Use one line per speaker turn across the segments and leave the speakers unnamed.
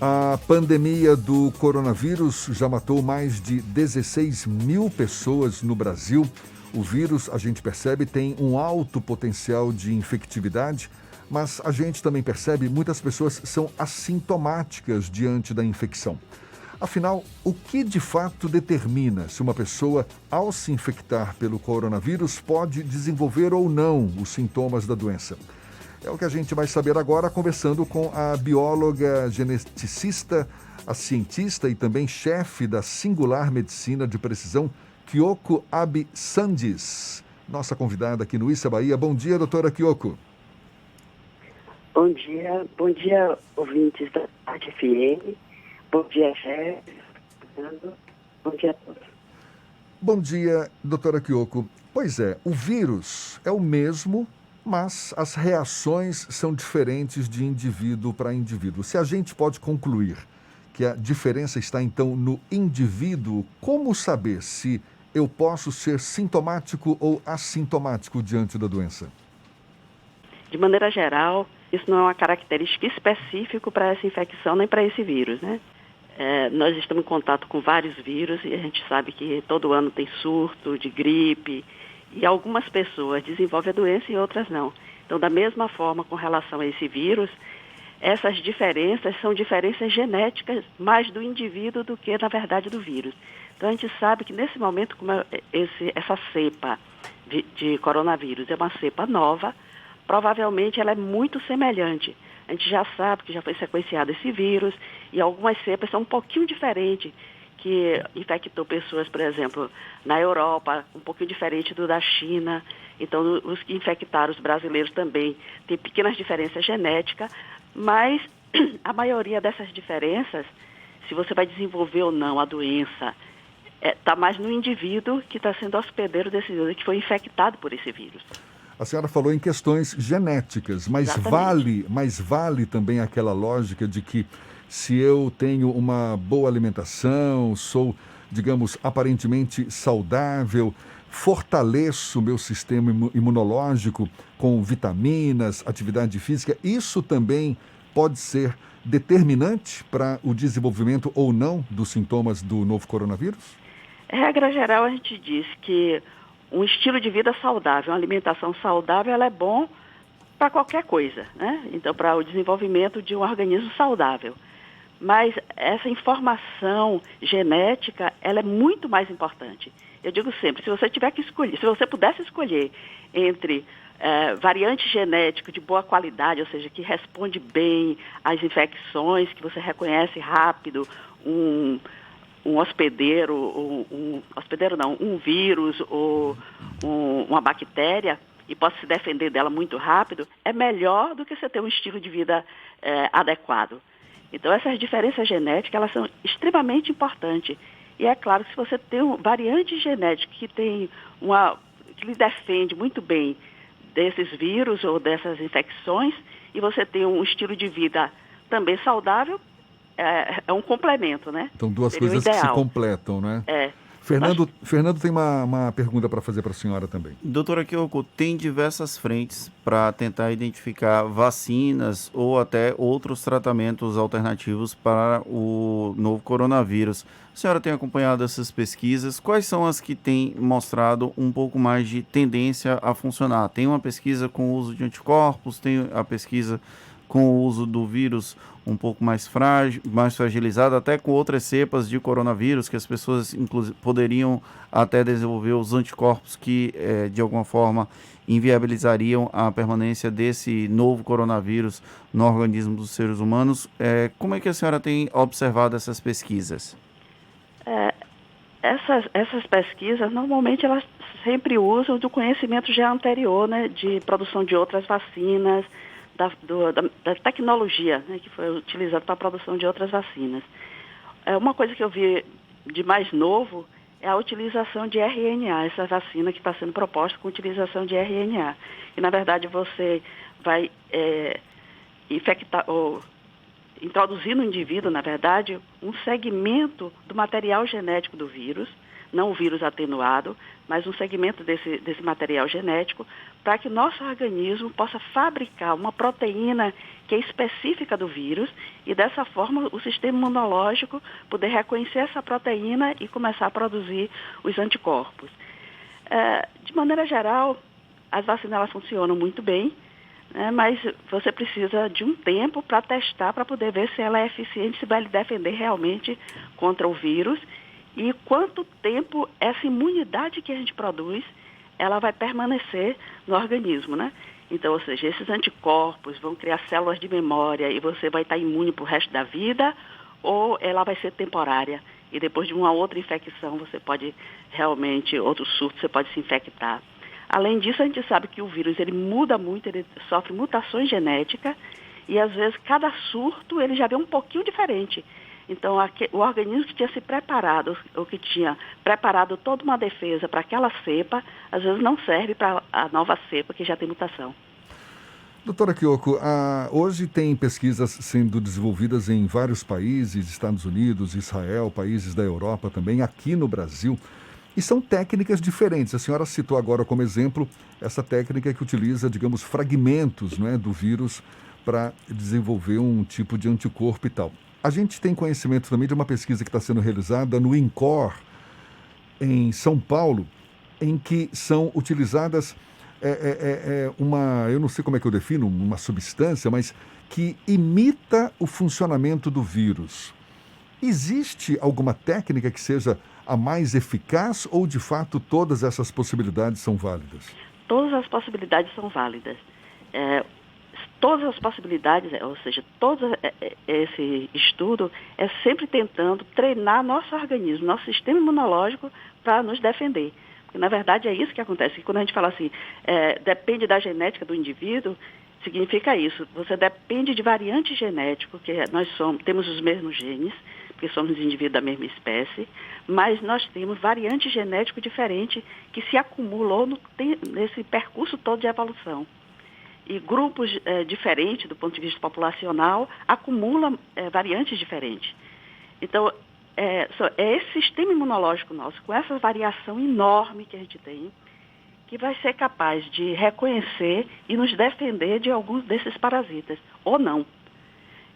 A pandemia do coronavírus já matou mais de 16 mil pessoas no Brasil. O vírus, a gente percebe, tem um alto potencial de infectividade, mas a gente também percebe muitas pessoas são assintomáticas diante da infecção. Afinal, o que de fato determina se uma pessoa, ao se infectar pelo coronavírus, pode desenvolver ou não os sintomas da doença? É o que a gente vai saber agora, conversando com a bióloga geneticista, a cientista e também chefe da Singular Medicina de Precisão, Kyoko Absandis, nossa convidada aqui no Issa Bahia. Bom dia, doutora Kyoko.
Bom dia, ouvintes da Tarde FM. Bom dia, chefe. Bom dia a todos.
Bom dia, doutora Kyoko. Pois é, o vírus é o mesmo, mas as reações são diferentes de indivíduo para indivíduo. Se a gente pode concluir que a diferença está então no indivíduo, como saber se eu posso ser sintomático ou assintomático diante da doença?
De maneira geral, isso não é uma característica específica para essa infecção nem para esse vírus, né? Nós estamos em contato com vários vírus e a gente sabe que todo ano tem surto de gripe e algumas pessoas desenvolvem a doença e outras não. Então, da mesma forma, com relação a esse vírus, essas diferenças são diferenças genéticas mais do indivíduo do que, na verdade, do vírus. Então, a gente sabe que, nesse momento, como essa cepa de coronavírus é uma cepa nova, provavelmente ela é muito semelhante. A gente já sabe que já foi sequenciado esse vírus e algumas cepas são um pouquinho diferentes, que infectou pessoas, por exemplo, na Europa, um pouquinho diferente do da China. Então, os que infectaram os brasileiros também têm pequenas diferenças genéticas, mas a maioria dessas diferenças, se você vai desenvolver ou não a doença, está mais no indivíduo que está sendo hospedeiro desse vírus, que foi infectado por esse vírus.
A senhora falou em questões genéticas, mas vale também aquela lógica de que se eu tenho uma boa alimentação, sou, digamos, aparentemente saudável, fortaleço o meu sistema imunológico com vitaminas, atividade física, isso também pode ser determinante para o desenvolvimento ou não dos sintomas do novo coronavírus?
Regra geral, a gente diz que um estilo de vida saudável, uma alimentação saudável, ela é bom para qualquer coisa, né? Então, para o desenvolvimento de um organismo saudável. Mas essa informação genética, ela é muito mais importante. Eu digo sempre, se você tiver que escolher, se você pudesse escolher entre variante genético de boa qualidade, ou seja, que responde bem às infecções, que você reconhece rápido, um hospedeiro, um vírus ou uma bactéria e possa se defender dela muito rápido, é melhor do que você ter um estilo de vida adequado. Então, essas diferenças genéticas, elas são extremamente importantes. E é claro que se você tem variante genética que lhe defende muito bem desses vírus ou dessas infecções, e você tem um estilo de vida também saudável, é um complemento, né?
Então, duas
Seria
coisas
o
que se
ideal.
completam, né? Fernando tem uma pergunta para fazer para a senhora também.
Doutora Kyoko, tem diversas frentes para tentar identificar vacinas ou até outros tratamentos alternativos para o novo coronavírus. A senhora tem acompanhado essas pesquisas? Quais são as que têm mostrado um pouco mais de tendência a funcionar? Tem uma pesquisa com o uso de anticorpos, tem a pesquisa com o uso do vírus um pouco mais frágil, mais fragilizado, até com outras cepas de coronavírus, que as pessoas poderiam até desenvolver os anticorpos que, de alguma forma, inviabilizariam a permanência desse novo coronavírus no organismo dos seres humanos. Como é que a senhora tem observado essas pesquisas?
Essas pesquisas, normalmente, elas sempre usam do conhecimento já anterior, né, de produção de outras vacinas, da tecnologia, né, que foi utilizada para a produção de outras vacinas. Uma coisa que eu vi de mais novo é a utilização de RNA, essa vacina que está sendo proposta com utilização de RNA. E, na verdade, você vai infectar, ou introduzir no indivíduo, na verdade, um segmento do material genético do vírus, não o vírus atenuado, mas um segmento desse material genético, para que o nosso organismo possa fabricar uma proteína que é específica do vírus e, dessa forma, o sistema imunológico poder reconhecer essa proteína e começar a produzir os anticorpos. De maneira geral, as vacinas elas funcionam muito bem, né, mas você precisa de um tempo para testar, para poder ver se ela é eficiente, se vai lhe defender realmente contra o vírus e quanto tempo essa imunidade que a gente produz, ela vai permanecer no organismo, né? Então, ou seja, esses anticorpos vão criar células de memória e você vai estar imune para o resto da vida, ou ela vai ser temporária e depois de uma outra infecção você pode realmente, outro surto, você pode se infectar. Além disso, a gente sabe que o vírus ele muda muito, ele sofre mutações genéticas e às vezes cada surto ele já vem um pouquinho diferente. Então, o organismo que tinha se preparado, ou que tinha preparado toda uma defesa para aquela cepa, às vezes não serve para a nova cepa que já tem mutação.
Doutora Kiyoko, hoje tem pesquisas sendo desenvolvidas em vários países, Estados Unidos, Israel, países da Europa também, aqui no Brasil, e são técnicas diferentes. A senhora citou agora como exemplo essa técnica que utiliza, digamos, fragmentos, né, do vírus para desenvolver um tipo de anticorpo e tal. A gente tem conhecimento também de uma pesquisa que está sendo realizada no INCOR, em São Paulo, em que são utilizadas eu não sei como é que eu defino, uma substância, mas que imita o funcionamento do vírus. Existe alguma técnica que seja a mais eficaz ou, de fato, todas essas possibilidades são válidas?
Todas as possibilidades são válidas. Todas as possibilidades, ou seja, todo esse estudo é sempre tentando treinar nosso organismo, nosso sistema imunológico para nos defender. Porque, na verdade, é isso que acontece. Quando a gente fala assim, depende da genética do indivíduo, significa isso. Você depende de variantes genéticos, que nós temos os mesmos genes, porque somos indivíduos da mesma espécie, mas nós temos variantes genéticos diferentes que se acumulam nesse percurso todo de evolução. E grupos diferentes, do ponto de vista populacional, acumulam variantes diferentes. Então, é esse sistema imunológico nosso, com essa variação enorme que a gente tem, que vai ser capaz de reconhecer e nos defender de alguns desses parasitas, ou não.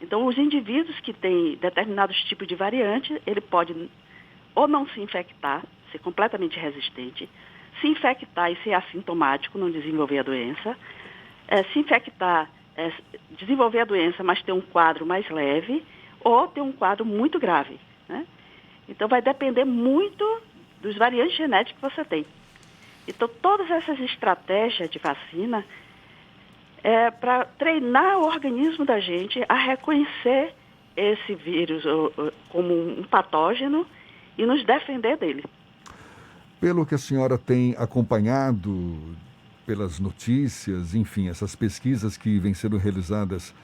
Então, os indivíduos que têm determinados tipos de variante, ele pode ou não se infectar, ser completamente resistente, se infectar e ser assintomático, não desenvolver a doença, se infectar, desenvolver a doença, mas ter um quadro mais leve, ou ter um quadro muito grave, né? Então, vai depender muito dos variantes genéticos que você tem. Então, todas essas estratégias de vacina é para treinar o organismo da gente a reconhecer esse vírus como um patógeno e nos defender dele.
Pelo que a senhora tem acompanhado pelas notícias, enfim, essas pesquisas que vêm sendo realizadas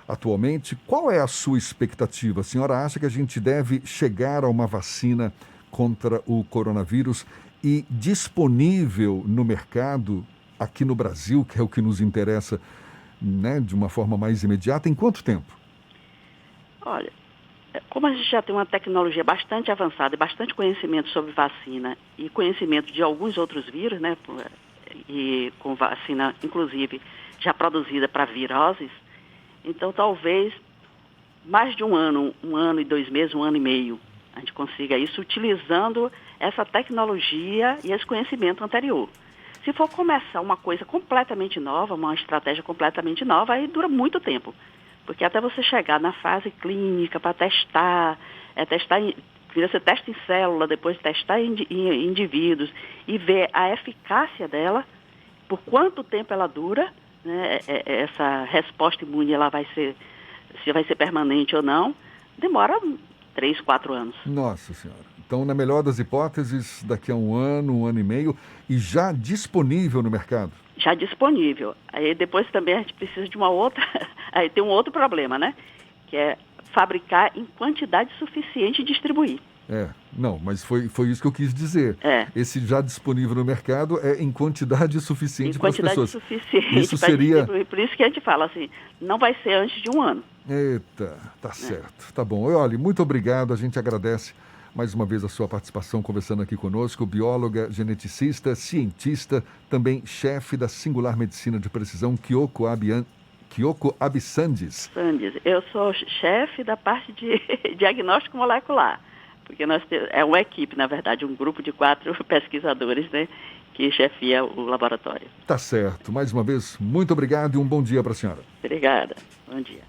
atualmente, qual é a sua expectativa? A senhora acha que a gente deve chegar a uma vacina contra o coronavírus e disponível no mercado aqui no Brasil, que é o que nos interessa, né, de uma forma mais imediata, em quanto tempo?
Olha, como a gente já tem uma tecnologia bastante avançada e bastante conhecimento sobre vacina e conhecimento de alguns outros vírus, né, e com vacina, inclusive, já produzida para viroses, então talvez mais de um ano e 2 meses, 1 ano e meio, a gente consiga isso utilizando essa tecnologia e esse conhecimento anterior. Se for começar uma coisa completamente nova, uma estratégia completamente nova, aí dura muito tempo. Porque até você chegar na fase clínica para testar, primeiro você testa em célula, depois testar em indivíduos e ver a eficácia dela, por quanto tempo ela dura, né, essa resposta imune ela se vai ser permanente ou não, demora 3, 4 anos.
Nossa Senhora. Então, na melhor das hipóteses, daqui a 1 ano e meio, e já disponível no mercado?
Já disponível. Aí depois também a gente precisa de uma outra... Aí tem um outro problema, né? Que é fabricar em quantidade suficiente e distribuir.
Não, mas foi isso que eu quis dizer. Esse já disponível no mercado é em quantidade suficiente para as pessoas.
Em quantidade suficiente
isso seria...
distribuir. Por isso que a gente fala assim, não vai ser antes de 1 ano.
Eita, tá certo. Tá bom. Olha, muito obrigado, a gente agradece mais uma vez a sua participação conversando aqui conosco, bióloga, geneticista, cientista, também chefe da Singular Medicina de Precisão, Kyoko Abisandis.
Eu sou chefe da parte de diagnóstico molecular, porque é uma equipe, na verdade, um grupo de 4 pesquisadores, né, que chefia o laboratório.
Tá certo. Mais uma vez, muito obrigado e um bom dia para a senhora.
Obrigada. Bom dia.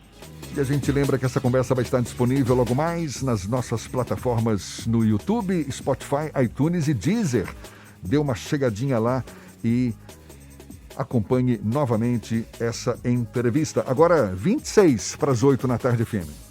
E a gente lembra que essa conversa vai estar disponível logo mais nas nossas plataformas no YouTube, Spotify, iTunes e Deezer. Dê uma chegadinha lá e acompanhe novamente essa entrevista. Agora, 26 para as 8 na tarde, FM.